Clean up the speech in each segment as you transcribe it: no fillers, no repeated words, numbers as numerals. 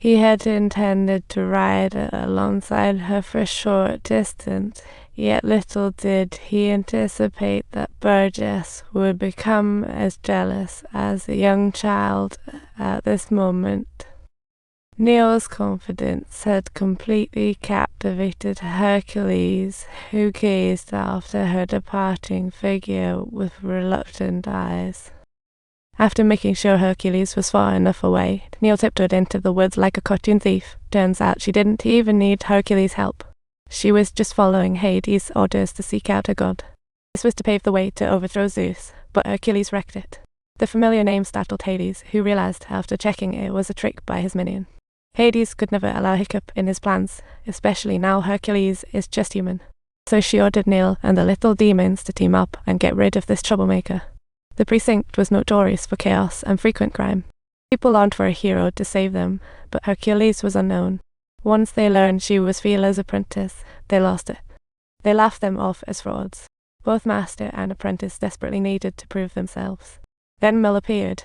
He had intended to ride alongside her for a short distance, yet little did he anticipate that Burgess would become as jealous as a young child at this moment. Neil's confidence had completely captivated Hercules, who gazed after her departing figure with reluctant eyes. After making sure Hercules was far enough away, Neil tiptoed into the woods like a cartoon thief. Turns out she didn't even need Hercules' help. She was just following Hades' orders to seek out a god. This was to pave the way to overthrow Zeus, but Hercules wrecked it. The familiar name startled Hades, who realized after checking it was a trick by his minion. Hades could never allow a hiccup in his plans, especially now Hercules is just human. So she ordered Neil and the little demons to team up and get rid of this troublemaker. The precinct was notorious for chaos and frequent crime. People longed for a hero to save them, but Hercules was unknown. Once they learned she was Phila's apprentice, they lost it. They laughed them off as frauds. Both master and apprentice desperately needed to prove themselves. Then Mill appeared.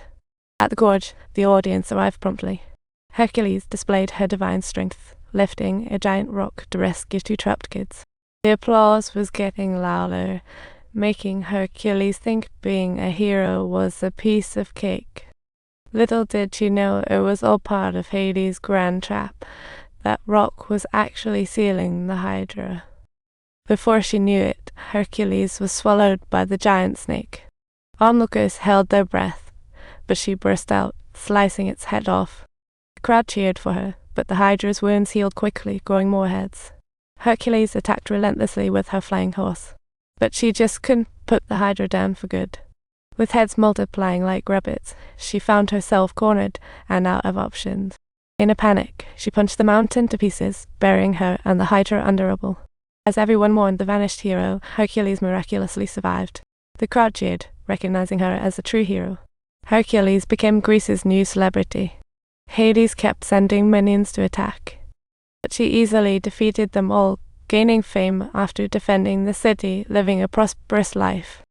At the gorge, the audience arrived promptly. Hercules displayed her divine strength, lifting a giant rock to rescue two trapped kids. The applause was getting louder, making Hercules think being a hero was a piece of cake. Little did she know it was all part of Hades' grand trap. That rock was actually sealing the Hydra. Before she knew it, Hercules was swallowed by the giant snake. Onlookers held their breath, but she burst out, slicing its head off. The crowd cheered for her, but the Hydra's wounds healed quickly, growing more heads. Hercules attacked relentlessly with her flying horse, but she just couldn't put the Hydra down for good. With heads multiplying like rabbits, she found herself cornered and out of options. In a panic, she punched the mountain to pieces, burying her and the Hydra under rubble. As everyone mourned the vanished hero, Hercules miraculously survived. The crowd cheered, recognizing her as a true hero. Hercules became Greece's new celebrity. Hades kept sending minions to attack, but she easily defeated them all, gaining fame after defending the city, living a prosperous life.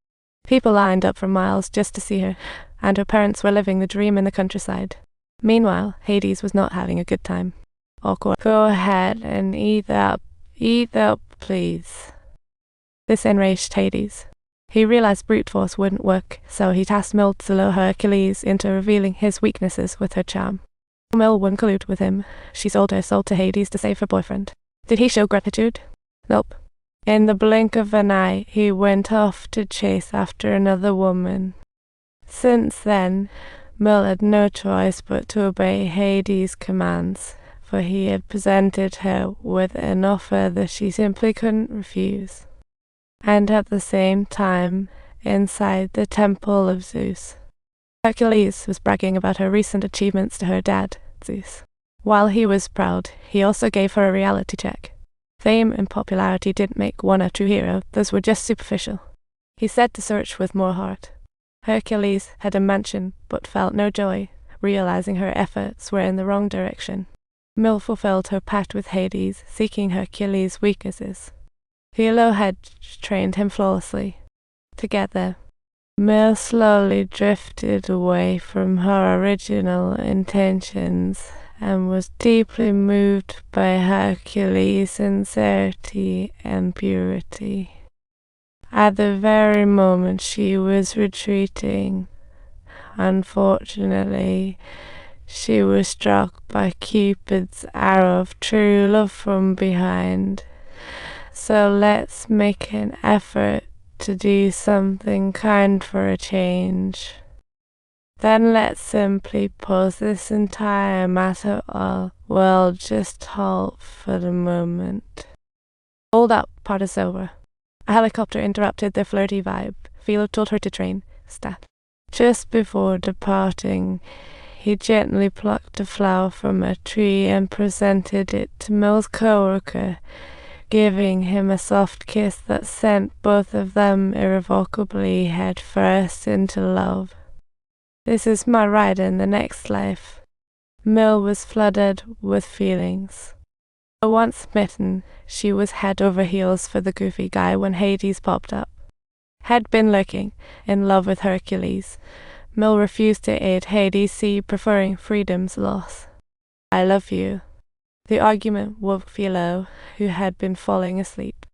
People lined up for miles just to see her, and her parents were living the dream in the countryside. Meanwhile, Hades was not having a good time. Awkward. Go ahead and eat up, please. This enraged Hades. He realized brute force wouldn't work, so he tasked Mill to lure Hercules into revealing his weaknesses with her charm. Mill wouldn't collude with him. She sold her soul to Hades to save her boyfriend. Did he show gratitude? Nope. In the blink of an eye, he went off to chase after another woman. Since then, Mill had no choice but to obey Hades' commands, for he had presented her with an offer that she simply couldn't refuse. And at the same time, inside the temple of Zeus, Hercules was bragging about her recent achievements to her dad, Zeus. While he was proud, he also gave her a reality check. Fame and popularity didn't make one a true hero, those were just superficial. He said to search with more heart. Hercules had a mansion, but felt no joy, realizing her efforts were in the wrong direction. Mill fulfilled her pact with Hades, seeking Hercules' weaknesses. Helo had trained him flawlessly. Together, Mill slowly drifted away from her original intentions and was deeply moved by Hercules' sincerity and purity. At the very moment she was retreating, unfortunately, she was struck by Cupid's arrow of true love from behind. So let's make an effort to do something kind for a change. Then let's simply pause this entire matter all. Well, just halt for the moment. Hold up, part is over. A helicopter interrupted their flirty vibe. Philo told her to train. Stat. Just before departing, he gently plucked a flower from a tree and presented it to Mill's co-worker, giving him a soft kiss that sent both of them irrevocably headfirst into love. This is my ride in the next life. Mill was flooded with feelings. Once smitten, she was head over heels for the goofy guy when Hades popped up. Had been lurking, in love with Hercules, Mill refused to aid Hades, preferring freedom's loss. I love you. The argument woke Philo, who had been falling asleep.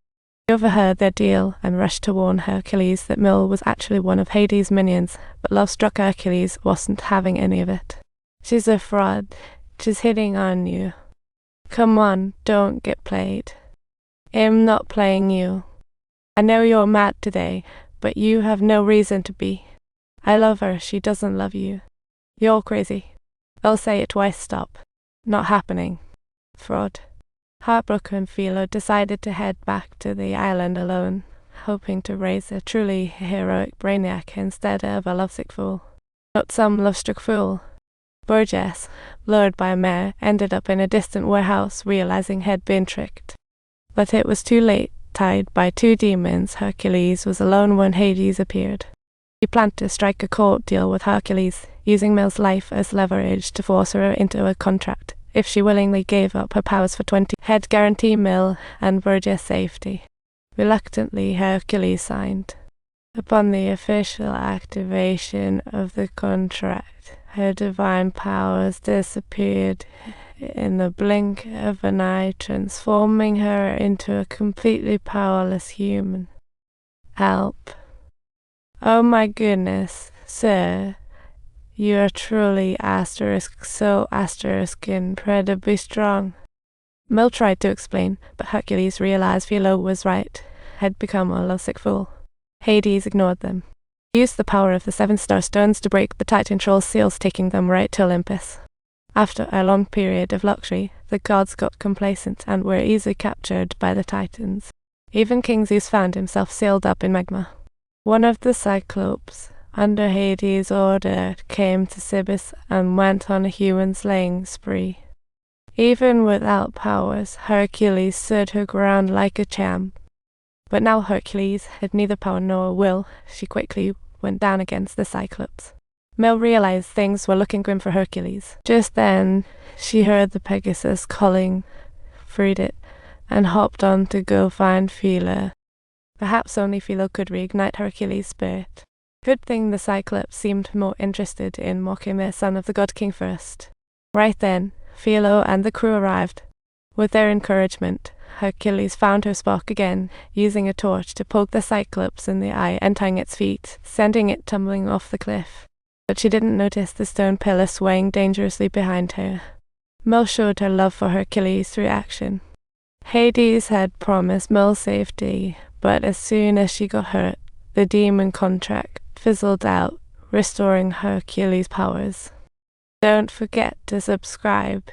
He overheard their deal and rushed to warn Hercules that Mill was actually one of Hades' minions, but love-struck Hercules wasn't having any of it. She's a fraud. She's hitting on you. Come on, don't get played. I'm not playing you. I know you're mad today, but you have no reason to be. I love her, she doesn't love you. You're crazy. I'll say it twice, stop. Not happening. Fraud. Heartbroken, Philo decided to head back to the island alone, hoping to raise a truly heroic brainiac instead of a lovesick fool. Not some love-struck fool. Burgess, lured by a mare, ended up in a distant warehouse, realizing he'd been tricked. But it was too late. Tied by two demons, Hercules was alone when Hades appeared. He planned to strike a court deal with Hercules, using Mill's life as leverage to force her into a contract. If she willingly gave up her powers for 20, he'd guarantee Mill and Burgess safety. Reluctantly, Hercules signed. Upon the official activation of the contract, her divine powers disappeared in the blink of an eye, transforming her into a completely powerless human. Help. Oh my goodness, sir. You are truly so incredibly strong. Mill tried to explain, but Hercules realized Philo was right, had become a lovesick fool. Hades ignored them. He used the power of the 7-star stones to break the Titan Troll's seals, taking them right to Olympus. After a long period of luxury, the gods got complacent and were easily captured by the Titans. Even King Zeus found himself sealed up in magma. One of the Cyclopes, under Hades' order, came to Cybis and went on a human slaying spree. Even without powers, Hercules stood her ground like a champ. But now Hercules had neither power nor will. She quickly went down against the Cyclops. Mill realized things were looking grim for Hercules. Just then, she heard the Pegasus calling, freed it, and hopped on to go find Philo. Perhaps only Philo could reignite Hercules' spirit. Good thing the Cyclops seemed more interested in mocking their son of the God King first. Right then, Philo and the crew arrived. With their encouragement, Hercules found her spark again, using a torch to poke the Cyclops in the eye and tying its feet, sending it tumbling off the cliff. But she didn't notice the stone pillar swaying dangerously behind her. Mill showed her love for Hercules through action. Hades had promised Mill safety, but as soon as she got hurt, the demon contract fizzled out, restoring Hercules' powers. Don't forget to subscribe.